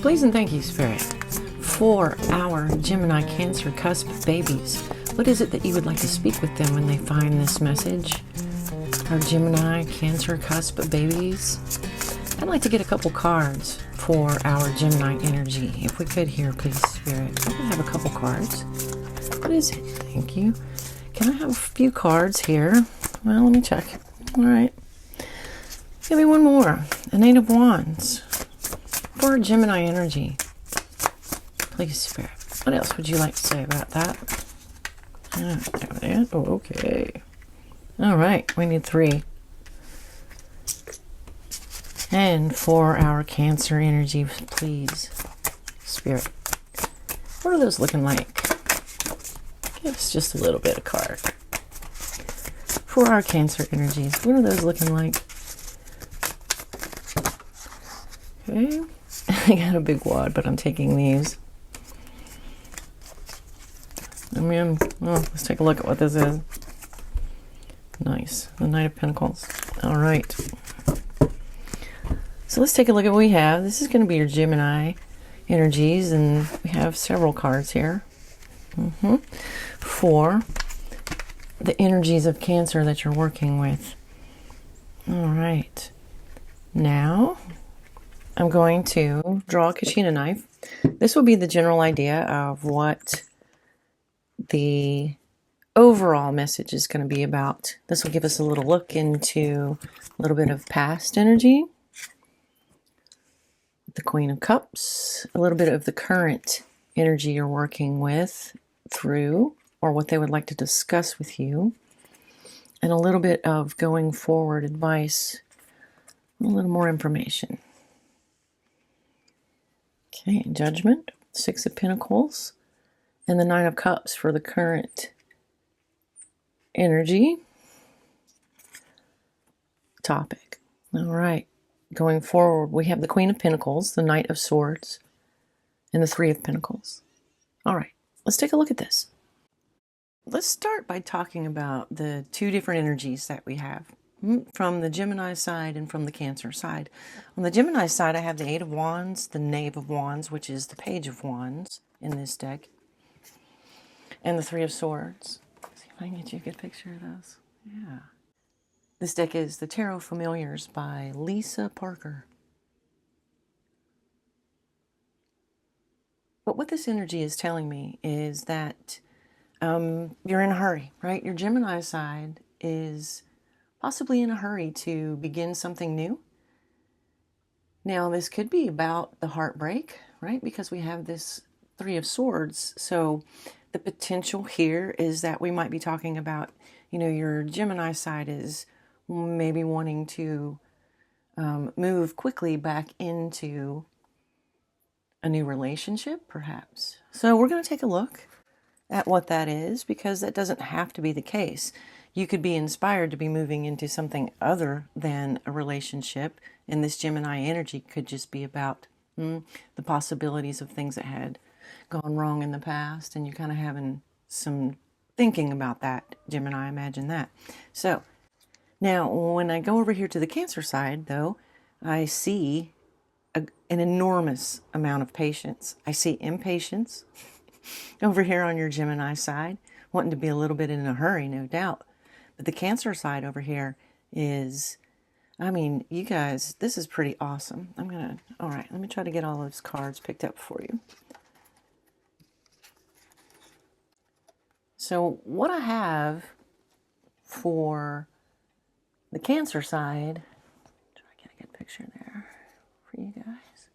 Please and thank you, Spirit, for our Gemini Cancer Cusp babies. What is it that you would like to speak with them when they find this message? Our Gemini Cancer Cusp babies. I'd like to get a couple cards for our Gemini Energy. If we could here, please, Spirit. I have a couple cards. What is it? Thank you. Can I have a few cards here? Well, let me check. All right. Give me one more. An Eight of Wands for our Gemini Energy. Please, Spirit. What else would you like to say about that? Oh, okay. All right. We need 3. And for our Cancer Energy, please, Spirit. What are those looking like? Give us just a little bit of card. For our Cancer Energies, what are those looking like? Okay. I got a big wad, but I'm taking these. Well, let's take a look at what this is. Nice. The Knight of Pentacles. All right. So let's take a look at what we have. This is going to be your Gemini Energies, and we have several cards here. For the energies of Cancer that you're working with. All right. Now, I'm going to draw a Kachina knife. This will be the general idea of what the overall message is going to be about. This will give us a little look into a little bit of past energy. The Queen of Cups, a little bit of the current energy you're working with through, or what they would like to discuss with you, and a little bit of going forward advice, a little more information. Okay, Judgment, 6 of Pentacles, and the 9 of Cups for the current energy topic. All right. Going forward, we have the Queen of Pentacles, the Knight of Swords, and the 3 of Pentacles. All right, let's take a look at this. Let's start by talking about the 2 different energies that we have from the Gemini side and from the Cancer side. On the Gemini side, I have the 8 of Wands, the Knave of Wands, which is the Page of Wands in this deck, and the 3 of Swords. Let's see if I can get you a good picture of those. Yeah. This deck is the Tarot Familiars by Lisa Parker. But what this energy is telling me is that you're in a hurry, right? Your Gemini side is possibly in a hurry to begin something new. Now, this could be about the heartbreak, right? Because we have this 3 of Swords. So the potential here is that we might be talking about, your Gemini side is maybe wanting to move quickly back into a new relationship, perhaps. So we're going to take a look at what that is, because that doesn't have to be the case. You could be inspired to be moving into something other than a relationship, and this Gemini energy could just be about the possibilities of things that had gone wrong in the past, and you're kind of having some thinking about that, Gemini, imagine that. So now, when I go over here to the Cancer side, though, I see an enormous amount of patience. I see impatience over here on your Gemini side, wanting to be a little bit in a hurry, no doubt. But the Cancer side over here is, you guys, this is pretty awesome. All right, let me try to get all those cards picked up for you. So what I have for the Cancer side, try to get a good picture there for you guys.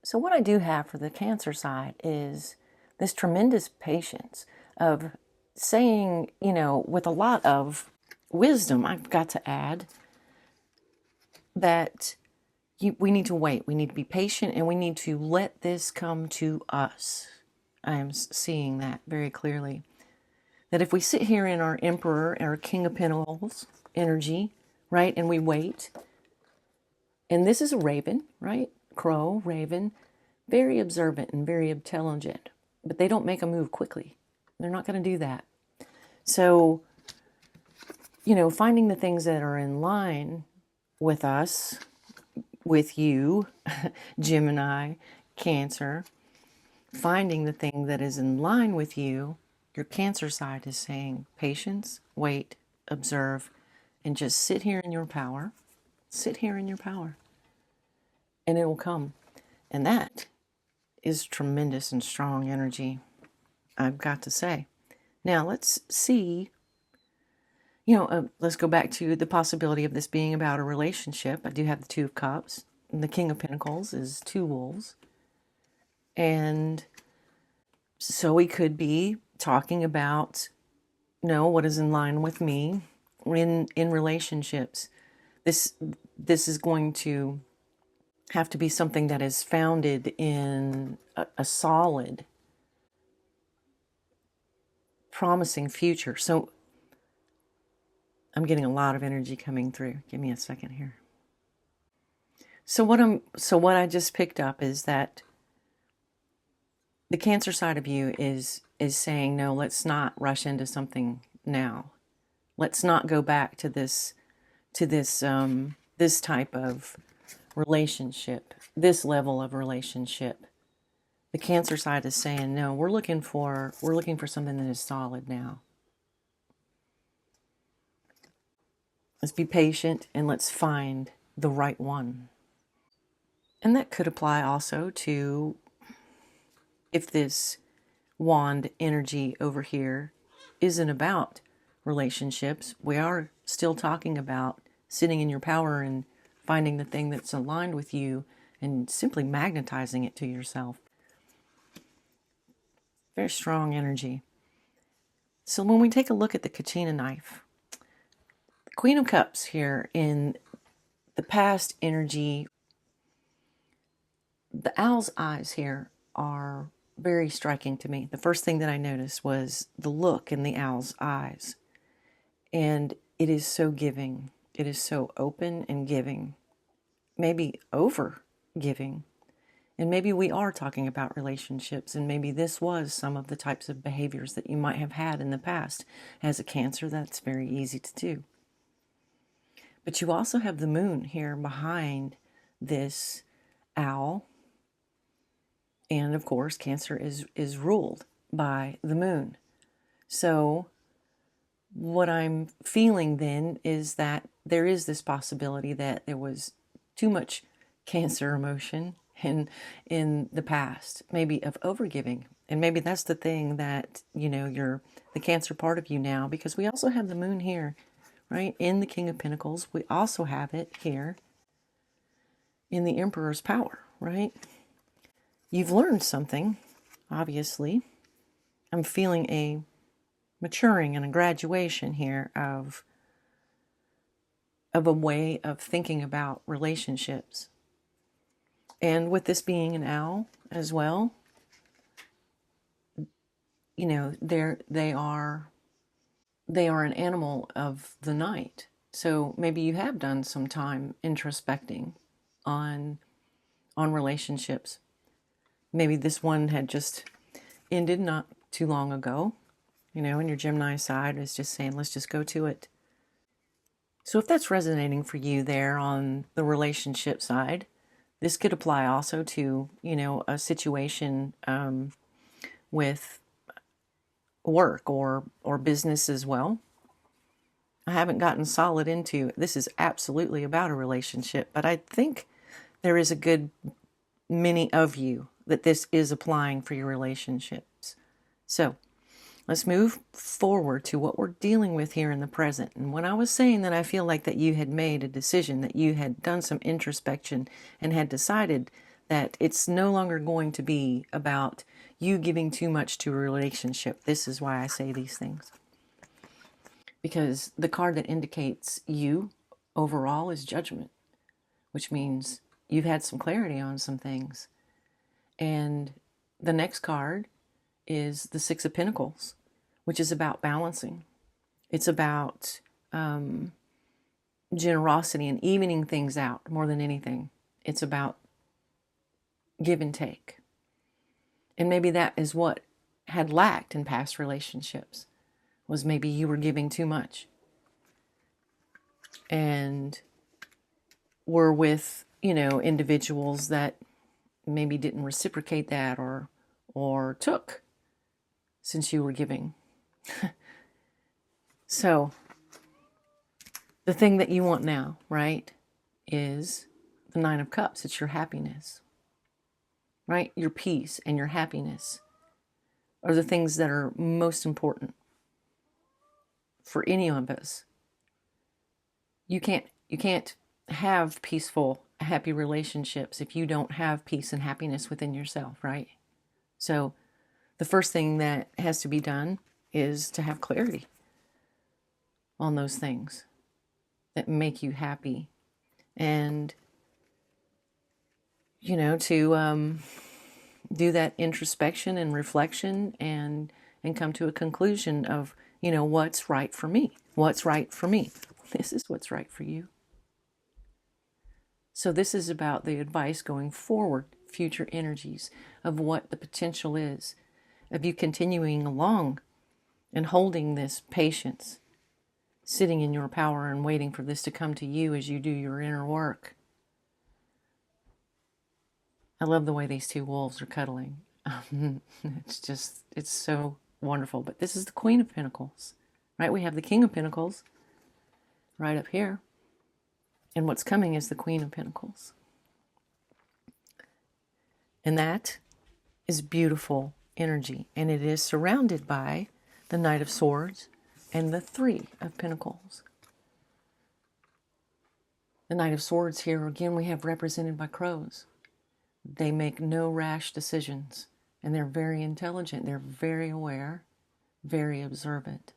So what I do have for the Cancer side is this tremendous patience of saying, with a lot of wisdom, I've got to add, that we need to wait. We need to be patient, and we need to let this come to us. I am seeing that very clearly. That if we sit here in our Emperor, our King of Pentacles energy, right, and we wait, and this is a raven, right, crow, raven, very observant and very intelligent, but they don't make a move quickly. They're not going to do that. So, finding the things that are in line with us with you, Gemini, Cancer, finding the thing that is in line with you, your Cancer side is saying patience, wait, observe, and just sit here in your power. Sit here in your power, and it will come. And that is tremendous and strong energy, I've got to say. Now, let's see. Let's go back to the possibility of this being about a relationship. I do have the Two of Cups, and the King of Pentacles is two wolves. And so we could be talking about, what is in line with me in relationships. This is going to have to be something that is founded in a solid, promising future. So I'm getting a lot of energy coming through. Give me a second here. So what I just picked up is that the Cancer side of you is saying, no, let's not rush into something now. Let's not go back to this type of relationship, this level of relationship. The Cancer side is saying, no, we're looking for something that is solid now. Let's be patient and let's find the right one. And that could apply also to if this wand energy over here isn't about relationships. We are still talking about sitting in your power and finding the thing that's aligned with you and simply magnetizing it to yourself. Very strong energy. So when we take a look at the Kachina knife, the Queen of Cups here in the past energy, the owl's eyes here are very striking to me. The first thing that I noticed was the look in the owl's eyes. And it is so giving. It is so open and giving. Maybe over giving. And maybe we are talking about relationships, and maybe this was some of the types of behaviors that you might have had in the past. As a Cancer, that's very easy to do. But you also have the moon here behind this owl. And of course, Cancer is ruled by the moon. So what I'm feeling then is that there is this possibility that there was too much Cancer emotion in the past, maybe of overgiving. And maybe that's the thing that, you're the Cancer part of you now, because we also have the moon here, right? In the King of Pentacles. We also have it here in the Emperor's power, right? You've learned something, obviously. I'm feeling a maturing and a graduation here of a way of thinking about relationships. And with this being an owl as well, they are an animal of the night. So maybe you have done some time introspecting on relationships. Maybe this one had just ended not too long ago, and your Gemini side is just saying, let's just go to it. So if that's resonating for you there on the relationship side, this could apply also to, a situation with work or business as well. I haven't gotten solid into, this is absolutely about a relationship, but I think there is a good many of you that this is applying for your relationships. So let's move forward to what we're dealing with here in the present. And when I was saying that I feel like that you had made a decision, that you had done some introspection and had decided that it's no longer going to be about you giving too much to a relationship. This is why I say these things. Because the card that indicates you overall is Judgment, which means you've had some clarity on some things. And the next card is the Six of Pentacles, which is about balancing. It's about generosity and evening things out more than anything. It's about give and take. And maybe that is what had lacked in past relationships, was maybe you were giving too much. And were with, individuals that maybe didn't reciprocate that or took since you were giving. So the thing that you want now, right, is the Nine of Cups. It's your happiness, right? Your peace and your happiness are the things that are most important for any of us. You can't have peaceful, happy relationships if you don't have peace and happiness within yourself, right? So the first thing that has to be done is to have clarity on those things that make you happy, and to do that introspection and reflection and come to a conclusion of what's right for me. This is what's right for you. So this is about the advice going forward, future energies of what the potential is of you continuing along and holding this patience, sitting in your power and waiting for this to come to you as you do your inner work. I love the way these two wolves are cuddling. It's so wonderful. But this is the Queen of Pentacles, right? We have the King of Pentacles right up here. And what's coming is the Queen of Pentacles. And that is beautiful energy. And it is surrounded by the Knight of Swords and the Three of Pentacles. The Knight of Swords here, again, we have represented by crows. They make no rash decisions. And they're very intelligent. They're very aware, very observant.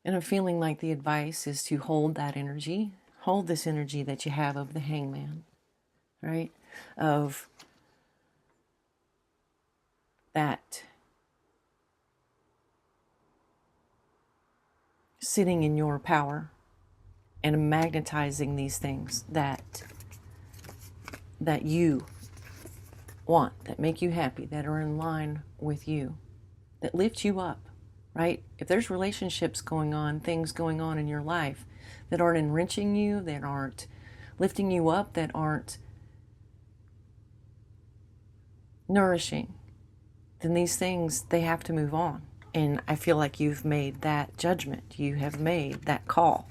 And I'm feeling like the advice is to hold that energy. Hold this energy that you have of the Hangman, right? Of that sitting in your power and magnetizing these things that you want, that make you happy, that are in line with you, that lift you up, right? If there's relationships going on, things going on in your life that aren't enriching you, that aren't lifting you up, that aren't nourishing, then these things, they have to move on. And I feel like you've made that judgment. You have made that call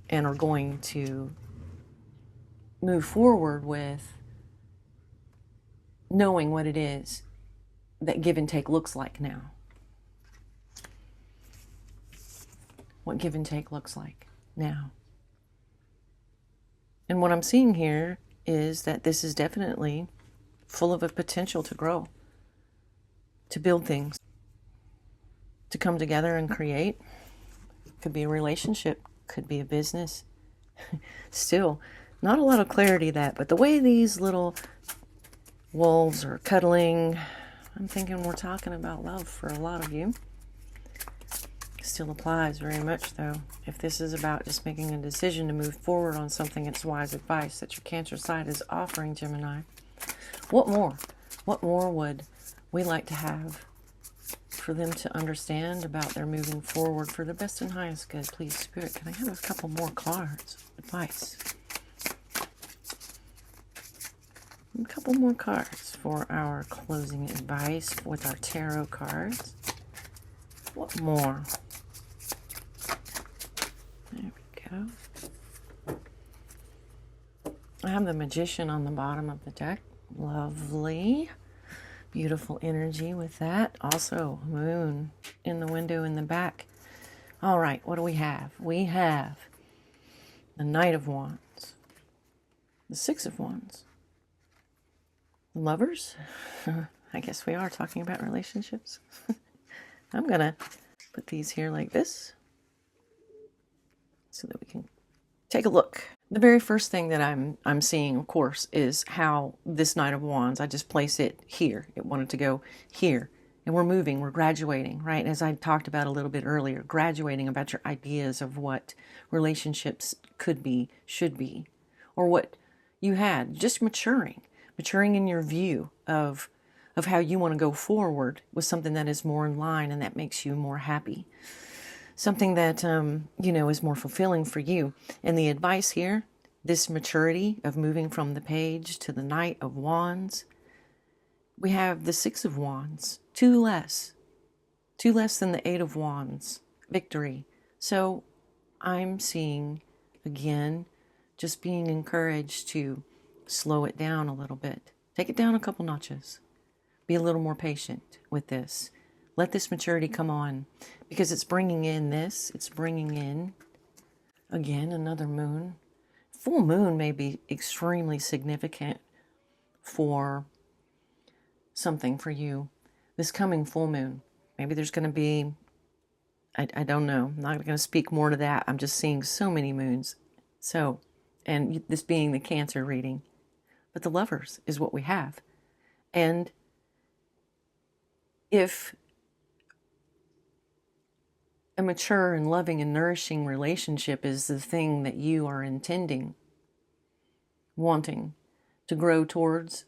and are going to move forward with knowing what it is that give and take looks like now. What give and take looks like now. And what I'm seeing here is that this is definitely full of a potential to grow, to build things, to come together and create. Could be a relationship, could be a business. Still, not a lot of clarity that, but the way these little wolves are cuddling, I'm thinking we're talking about love for a lot of you. Still applies very much, though. If this is about just making a decision to move forward on something, it's wise advice that your Cancer side is offering, Gemini. What more? What more would we like to have for them to understand about their moving forward for the best and highest good? Please, Spirit, can I have a couple more cards? Advice. A couple more cards for our closing advice with our tarot cards. What more? There we go. I have the Magician on the bottom of the deck. Lovely. Beautiful energy with that. Also, Moon in the window in the back. All right, what do we have? We have the Knight of Wands, the Six of Wands, the Lovers. I guess we are talking about relationships. I'm going to put these here like this so that we can take a look. The very first thing that I'm seeing, of course, is how this Knight of Wands, I just place it here. It wanted to go here. And we're moving, we're graduating, right? As I talked about a little bit earlier, graduating about your ideas of what relationships could be, should be, or what you had. Just maturing in your view of how you want to go forward with something that is more in line and that makes you more happy. Something that, is more fulfilling for you. And the advice here, this maturity of moving from the Page to the Knight of Wands, we have the Six of Wands, two less than the Eight of Wands, victory. So I'm seeing, again, just being encouraged to slow it down a little bit. Take it down a couple notches. Be a little more patient with this. Let this maturity come on, because it's bringing in this. It's bringing in, again, another moon. Full moon may be extremely significant for something for you. This coming full moon, maybe there's going to be, I don't know, I'm not going to speak more to that. I'm just seeing so many moons. So, and this being the Cancer reading, but the Lovers is what we have. And if a mature and loving and nourishing relationship is the thing that you are intending, wanting to grow towards,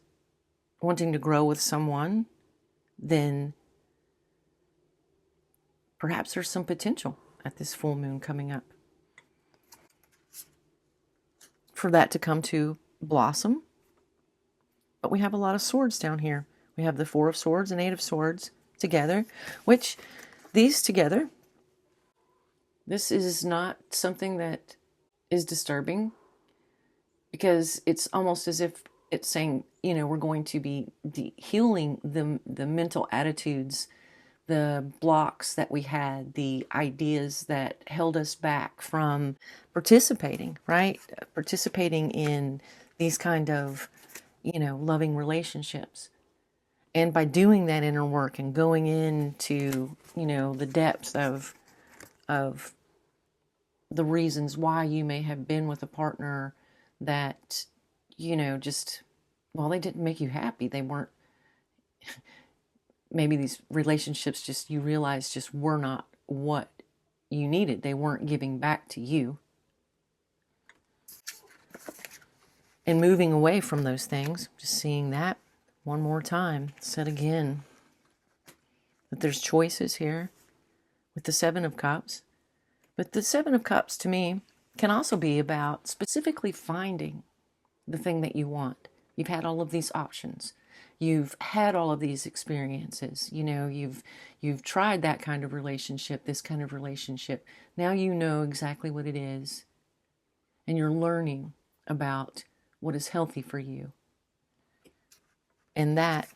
wanting to grow with someone, then perhaps there's some potential at this full moon coming up for that to come to blossom. But we have a lot of swords down here. We have the Four of Swords and Eight of Swords together, which these together, this is not something that is disturbing, because it's almost as if it's saying, you know, we're going to be healing the mental attitudes, the blocks that we had, the ideas that held us back from participating, right? Participating in these kind of, you know, loving relationships. And by doing that inner work and going into, you know, the depths of the reasons why you may have been with a partner that, you know, just, well, they didn't make you happy. They weren't, maybe these relationships just, you realize just were not what you needed. They weren't giving back to you. And moving away from those things, just seeing that one more time, said again, that there's choices here with the Seven of Cups. But the Seven of Cups, to me, can also be about specifically finding the thing that you want. You've had all of these options. You've had all of these experiences. You know, you've tried that kind of relationship, this kind of relationship. Now you know exactly what it is. And you're learning about what is healthy for you. And that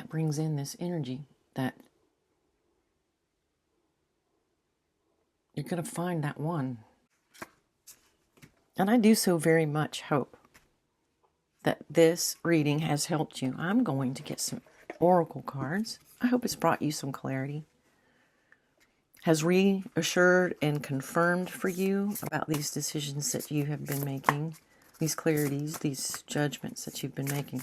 brings in this energy that you're going to find that one. And I do so very much hope that this reading has helped you. I'm going to get some oracle cards. I hope it's brought you some clarity. Has reassured and confirmed for you about these decisions that you have been making, these clarities, these judgments that you've been making.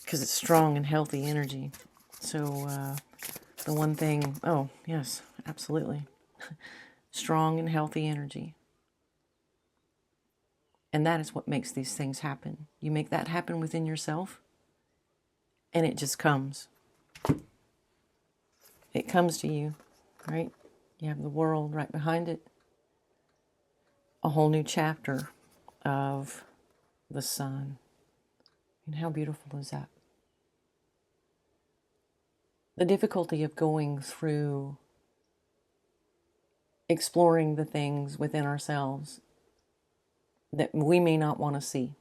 Because it's strong and healthy energy. So the one thing, oh yes, absolutely. Strong and healthy energy. And that is what makes these things happen. You make that happen within yourself, and it just comes. It comes to you, right? You have the world right behind it. A whole new chapter of the sun. And how beautiful is that? The difficulty of going through exploring the things within ourselves that we may not want to see.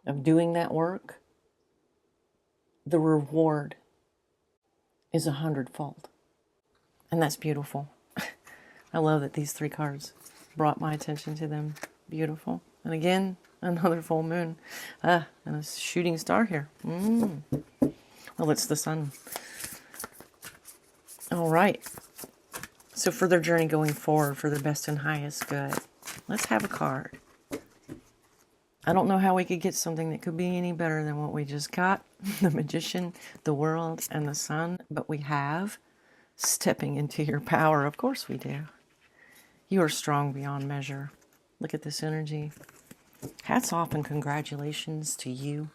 Of doing that work, the reward is 100-fold. And that's beautiful. I love that these three cards brought my attention to them. Beautiful. And again, another full moon. And a shooting star here. Well, it's the sun. All right. So for their journey going forward, for their best and highest good, let's have a card. I don't know how we could get something that could be any better than what we just got. The Magician, the World, and the Sun. But we have stepping into your power. Of course we do. You are strong beyond measure. Look at this energy. Hats off and congratulations to you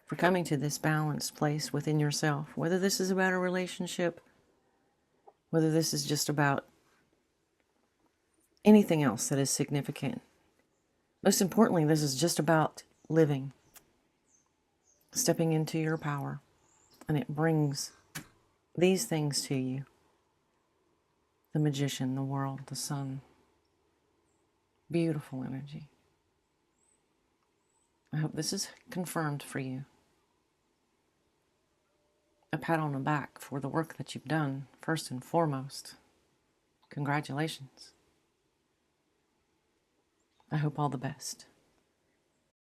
for coming to this balanced place within yourself. Whether this is about a relationship, whether this is just about anything else that is significant. Most importantly, this is just about living, stepping into your power, and it brings these things to you. The magician, the world, the sun. Beautiful energy. I hope this is confirmed for you. A pat on the back for the work that you've done, first and foremost. Congratulations. I hope all the best.